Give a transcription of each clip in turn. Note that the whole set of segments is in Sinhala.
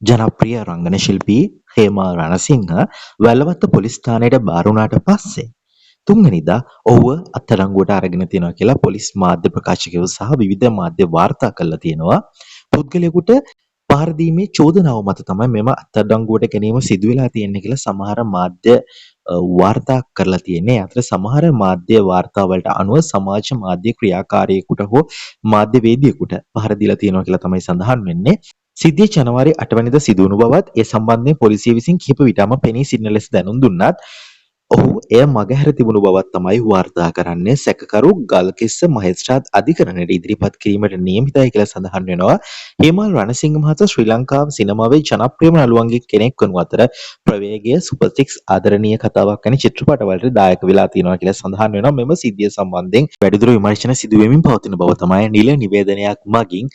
ජනප්‍රිය රංගන ශිල්පී හේමා රණසිංහ වැලවත්ත පොලිස් ස්ථානයට බාර වුණාට පස්සේ තුන්වෙනිදා ඔහුව අත්අඩංගුවට අරගෙන තියෙනවා කියලා පොලිස් මාධ්‍ය ප්‍රකාශකයෝ සහ විවිධ මාධ්‍ය වාර්තා කරලා තියෙනවා. පුද්ගලයෙකුට පහර දීමේ චෝදනාව මත තමයි මෙම අත්අඩංගුවට ගැනීම සිදු වෙලා තියෙන්නේ කියලා සමහර මාධ්‍ය වාර්තා කරලා තියෙන්නේ. අතර සමහර මාධ්‍ය වාර්තාවලට අනුව සමාජ මාධ්‍ය ක්‍රියාකාරියෙකුට හෝ මාධ්‍යවේදියෙකුට පහර දීලා තියෙනවා කියලා තමයි සඳහන් වෙන්නේ. සිද්ධිය ජනවාරි 8 වෙනිදා සිදු වුණු බවත් ඒ සම්බන්ධයෙන් පොලිසිය විසින් කිහිප විටම පෙනී සිටින ලෙස දැනුම් දුන්නත් ඔහු එය මගහැර තිබුණු බවත් තමයි වාර්තා කරන්නේ. සැකකරු ගල්කිස්ස මහේස්ත්‍රාත් අධිකරණයට ඉදිරිපත් කිරීමට නියමිතයි කියලා සඳහන් වෙනවා. හේමල් රණසිංහ මහතා ශ්‍රී ලංකාව සිනමාවේ ජනප්‍රියම නළුවන්ගේ කෙනෙක් වනු අතර ප්‍රවේගය සුපර් 6 ආදරණීය කතාවක් වැනි චිත්‍රපටවලට දායක වෙලා තියෙනවා කියලා සඳහන් වෙනවා. මෙම සිද්ධිය සම්බන්ධයෙන් වැඩිදුර විමර්ශන සිදු වෙමින් පවතින බව තමයි නිල නිවේදනයක් මගින්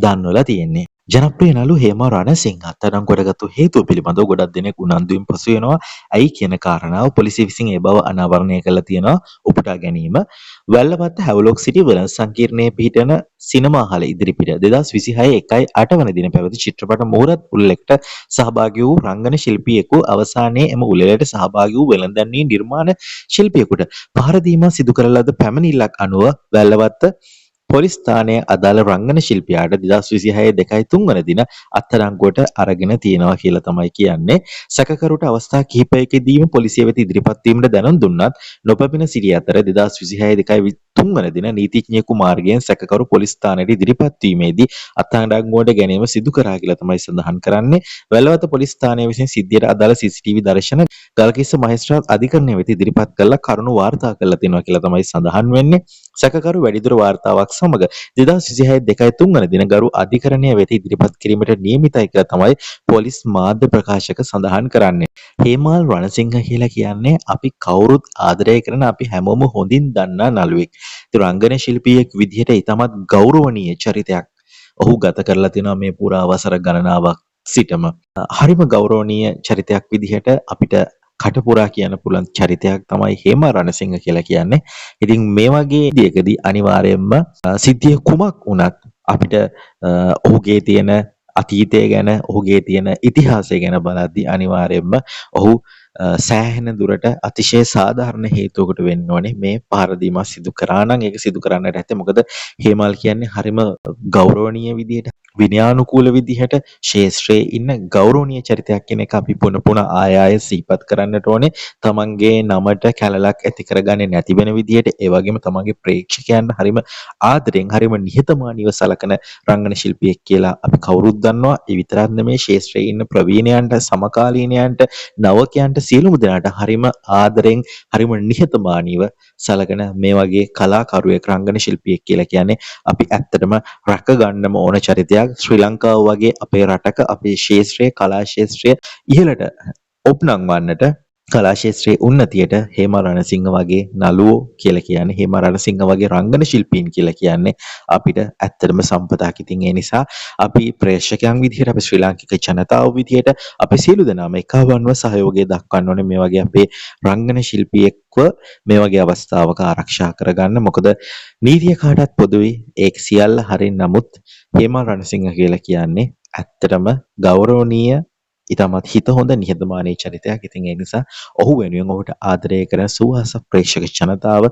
දන්වලා තියෙන්නේ. ජනප්‍රිය නළු හේමා රණසිංහ අත්අඩංගුවටගත්තු හේතුව පිළිබඳව ගොඩක් දෙනෙක් උනන්දුවෙන් පසු වෙනවා. ඇයි කියන කාරණාව පොලිසිය විසින් ඒ බව අනාවරණය කරලා තියෙනවා. උපුටා ගැනීම වැල්ලවත්ත හැවලොක් සිටි වෙළඳ සංකීර්ණයේ පිහිටන සිනමා හල ඉදිරිපිට 2026 1/8 වන දින පැවති චිත්‍රපට මුහුරත් උළෙලකට සහභාගී වූ රංගන ශිල්පියෙකු අවසානයේ එම උළෙලට සහභාගී වූ වෙළඳන්නේ නිර්මාණ ශිල්පියෙකුට පහර දීම සිදු කරන ලද පැමිණිල්ලක් අනුව වැල්ලවත්ත පොලිස් ස්ථානයේ අදාළ රංගන ශිල්පියාට 2026 2/3 වන දින අත්අඩංගුවට අරගෙන තියෙනවා කියලා තමයි කියන්නේ. සැකකරුට අවස්ථා කිහිපයකදීම පොලිසිය වෙත ඉදිරිපත් වීමට දැනුම් දුන්නත් නොපැමිණ සිටි අතර 2026 2/3 වන දින නීතිඥයෙකු මාර්ගයෙන් සැකකරු පොලිස් ස්ථානයට ඉදිරිපත් වීමේදී අත්අඩංගුවට ගැනීම සිදු කරා කියලා තමයි සඳහන් කරන්නේ. වැලවත පොලිස් ස්ථානය විසින් සිද්ධියට අදාළ CCTV දර්ශන ගල්කිස්ස මහේස්ත්‍රාත් අධිකරණය වෙත ඉදිරිපත් කරලා කරුණු වාර්තා කරලා තියෙනවා කියලා තමයි සඳහන් වෙන්නේ. සැකකරු වැඩිදුර වාර්තාවක් සමග 2026 2/3 වන දින ගරු අධිකරණය වෙත ඉදිරිපත් කිරීමට නියමිතයි කියලා තමයි පොලිස් මාධ්‍ය ප්‍රකාශක සඳහන් කරන්නේ. හේමාල් රණසිංහ කියලා කියන්නේ අපි කවුරුත් ආදරය කරන අපි හැමෝම හොඳින් දන්නා නළුවෙක්. ඒ රංගන ශිල්පියෙක් විදිහට ඊටමත් ගෞරවනීය චරිතයක් ඔහු ගත කරලා තිනවා මේ පුරා වසර ගණනාවක් සිටම. හරිම ගෞරවනීය චරිතයක් විදිහට අපිට කටපුරා කියන්න පුළුවන් චරිතයක් තමයි හේමා රණසිංහ කියලා කියන්නේ. ඉතින් මේ වගේ දෙයකදී අනිවාර්යයෙන්ම සිද්ධිය කුමක් වුණත් අපිට ඔහුගේ තියෙන අතීතය ගැන ඔහුගේ තියෙන ඉතිහාසය ගැන බලද්දී අනිවාර්යයෙන්ම ඔහු සෑහෙන දුරට අතිශය සාධාරණ හේතුවකට වෙන්න ඕනේ මේ පහර දීම සිදු කරා නම් ඒක සිදු කරන්නට ඇත්තේ මොකද හේමල් කියන්නේ හරිම ගෞරවනීය විදිහට විනයානුකූල විදිහට ශේෂ්ත්‍රයේ ඉන්න ගෞරවනීය චරිතයක් කියන එක අපි පුන පුන ආය සිහිපත් කරන්නට ඕනේ. තමන්ගේ නමට කැලලක් ඇති කරගන්නේ නැති වෙන විදිහට ඒ වගේම තමන්ගේ ප්‍රේක්ෂකයන්ට හරිම ආදරෙන් හරිම නිහතමානීව සලකන රංගන ශිල්පියෙක් කියලා අපි කවුරුත් දන්නවා. ඒ විතරක් නෙමෙයි ශේෂ්ත්‍රයේ ඉන්න ප්‍රවීණයන්ට සමකාලීනයන්ට නවකයන්ට සියලුම දෙනාට හරිම ආදරෙන් හරිම නිහතමානීව සලකන මේ වගේ කලාකරුවෙක් රංගන ශිල්පියෙක් කියලා කියන්නේ අපි ඇත්තටම රැක ගන්නම ඕන චරිතයක්. ශ්‍රී ලංකාව වගේ අපේ රටක අපේ ශේෂ්ත්‍රයේ කලා ශේෂ්ත්‍රය ඉහළට ඔප්නංවන්නට කලා ශේෂ්ත්‍රයේ උන්නතියට හේමා රණසිංහ වගේ නළුවෝ කියලා කියන්නේ හේමා රණසිංහ වගේ රංගන ශිල්පීන් කියලා කියන්නේ අපිට ඇත්තටම සම්පතක්. ඉතින් ඒ නිසා අපි ප්‍රේක්ෂකයන් විදිහට අපි ශ්‍රී ලාංකික ජනතාව විදිහට අපි සියලු දෙනාම එකවන්ව සහයෝගය දක්වන්න ඕනේ මේ වගේ අපේ රංගන ශිල්පියෙක්ව මේ වගේ අවස්ථාවක ආරක්ෂා කරගන්න. මොකද නීතිය කාටත් පොදුයි. ඒක සියල්ල හරින් නමුත් හේමා රණසිංහ කියලා කියන්නේ ඇත්තටම ගෞරවනීය ඉතාමත් හිත හොඳ නිහතමානී චරිතයක්. ඉතින් ඒ නිසා ඔහු වෙනුවෙන් ඔහුට ආදරය කරන සුවහස ප්‍රේක්ෂක ජනතාව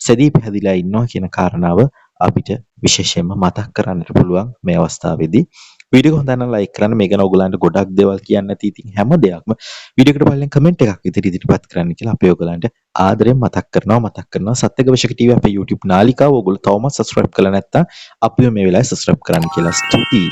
සැදී පැහැදිලා ඉන්නවා කියන කාරණාව අපිට විශේෂයෙන්ම මතක් කරන්නට පුළුවන් මේ අවස්ථාවේදී. වීඩියෝ හොඳ නම් ලයික් කරන්න. මේ ගැන ඔයගලන්ට ගොඩක් දේවල් කියන්න නැති ඉතින් හැම දෙයක්ම වීඩියෝ එකට පල්ලෙන් කමෙන්ට් එකක් විතර ඉදිරිපත් කරන්න කියලා අපි ඔයගලන්ට ආදරෙන් මතක් කරනවා. සත්‍යගවේෂක ටීවී අපේ YouTube නාලිකාව ඔයගොල්ලෝ තවමත් subscribe කරලා නැත්නම් අපිව මේ වෙලාවේ subscribe කරන්න කියලා ස්තුතියි.